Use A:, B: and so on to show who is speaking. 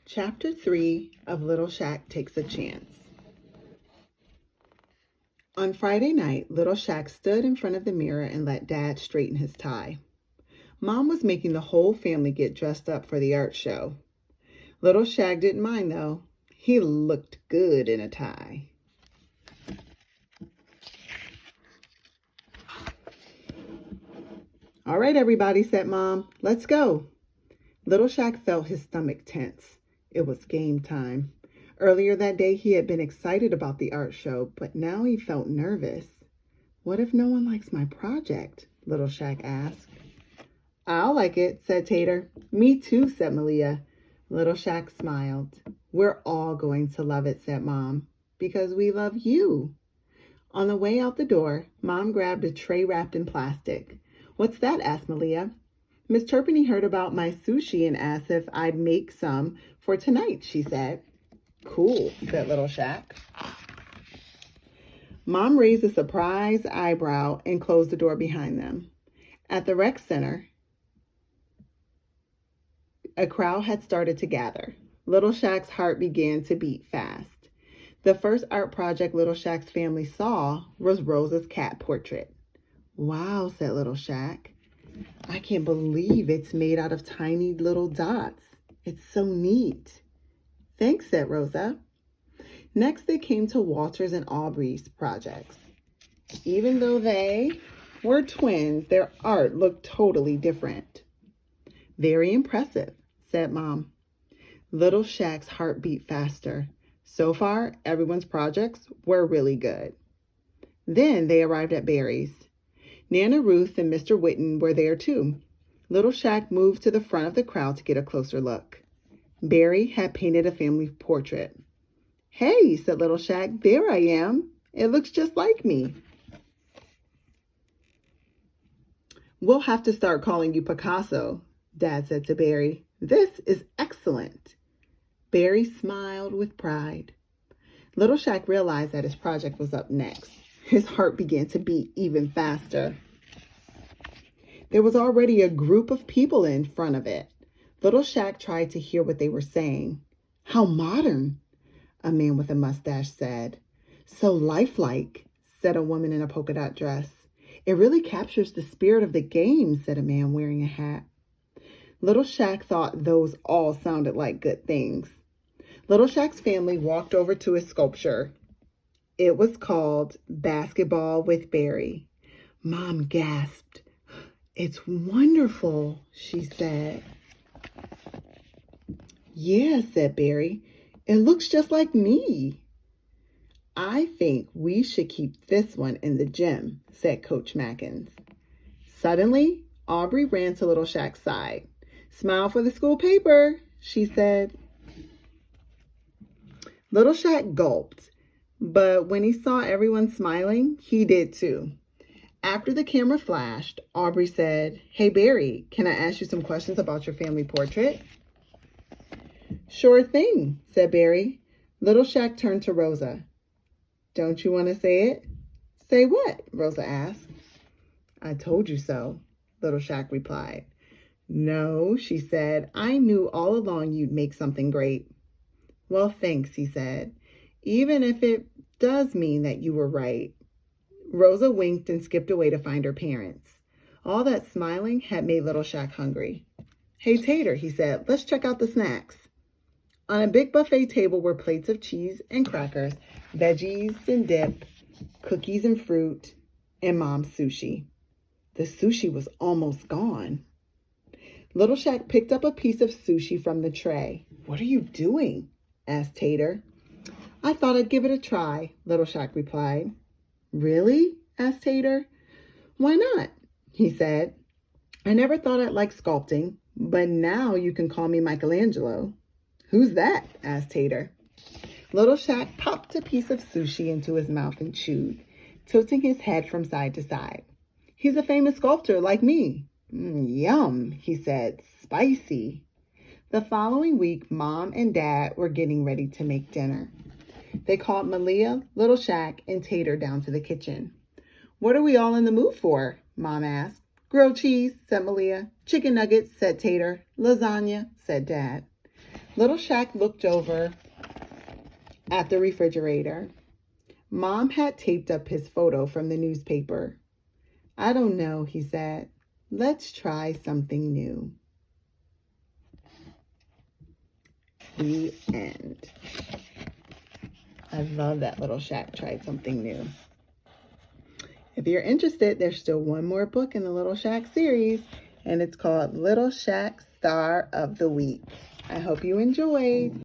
A: Chapter 3 of Little Shaq Takes a Chance. On Friday night, Little Shaq stood in front of the mirror and let Dad straighten his tie. Mom was making the whole family get dressed up for the art show. Little Shaq didn't mind, though. He looked good in a tie. "All right, everybody," said Mom. "Let's go." Little Shaq felt his stomach tense. It was game time. Earlier that day, he had been excited about the art show, but now he felt nervous. "What if no one likes my project?" Little Shaq asked. "I'll like it," said Tater. "Me too," said Malia. Little Shaq smiled. "We're all going to love it," said Mom, "because we love you." On the way out the door, Mom grabbed a tray wrapped in plastic. "What's that?" asked Malia. "Miss Turpinny heard about my sushi and asked if I'd make some for tonight," she said. "Cool," said Little Shaq. Mom raised a surprised eyebrow and closed the door behind them. At the rec center, a crowd had started to gather. Little Shaq's heart began to beat fast. The first art project Little Shaq's family saw was Rosa's cat portrait. "Wow," said Little Shaq. "I can't believe it's made out of tiny little dots. It's so neat." "Thanks," said Rosa. Next, they came to Walter's and Aubrey's projects. Even though they were twins, their art looked totally different. "Very impressive," said Mom. Little Shaq's heart beat faster. So far, everyone's projects were really good. Then they arrived at Barry's. Nana Ruth and Mr. Whitten were there too. Little Shaq moved to the front of the crowd to get a closer look. Barry had painted a family portrait. "Hey," said Little Shaq, "there I am. It looks just like me." "We'll have to start calling you Picasso," Dad said to Barry. "This is excellent." Barry smiled with pride. Little Shaq realized that his project was up next. His heart began to beat even faster. There was already a group of people in front of it. Little Shaq tried to hear what they were saying. "How modern," a man with a mustache said. "So lifelike," said a woman in a polka dot dress. "It really captures the spirit of the game," said a man wearing a hat. Little Shaq thought those all sounded like good things. Little Shaq's family walked over to his sculpture. It was called Basketball with Barry. Mom gasped. "It's wonderful," she said. "Yeah," said Barry. "It looks just like me." "I think we should keep this one in the gym," said Coach Mackins. Suddenly, Aubrey ran to Little Shaq's side. "Smile for the school paper," she said. Little Shaq gulped, but when he saw everyone smiling, he did too. After the camera flashed, Aubrey said, "Hey Barry, can I ask you some questions about your family portrait?" "Sure thing," said Barry. Little Shaq turned to Rosa. "Don't you want to say it?" "Say what?" Rosa asked. "I told you so," Little Shaq replied. "No," she said. "I knew all along you'd make something great." "Well, thanks," he said. "Even if it does mean that you were right." Rosa winked and skipped away to find her parents. All that smiling had made Little Shaq hungry. "Hey, Tater," he said, "let's check out the snacks." On a big buffet table were plates of cheese and crackers, veggies and dip, cookies and fruit, and Mom's sushi. The sushi was almost gone. Little Shaq picked up a piece of sushi from the tray. "What are you doing?" asked Tater. "I thought I'd give it a try," Little Shaq replied. "Really?" asked Tater. "Why not?" he said. "I never thought I'd like sculpting, but now you can call me Michelangelo." "Who's that?" asked Tater. Little Shaq popped a piece of sushi into his mouth and chewed, tilting his head from side to side. "He's a famous sculptor like me." Yum," he said. "Spicy." The following week, Mom and Dad were getting ready to make dinner. They called Malia, Little Shaq, and Tater down to the kitchen. "What are we all in the mood for?" Mom asked. "Grilled cheese," said Malia. "Chicken nuggets," said Tater. "Lasagna," said Dad. Little Shaq looked over at the refrigerator. Mom had taped up his photo from the newspaper. I don't know, he said. Let's try something new. The end. I love that Little Shaq tried something new. If you're interested, there's still one more book in the Little Shaq series, and it's called Little Shaq Star of the Week. I hope you enjoyed.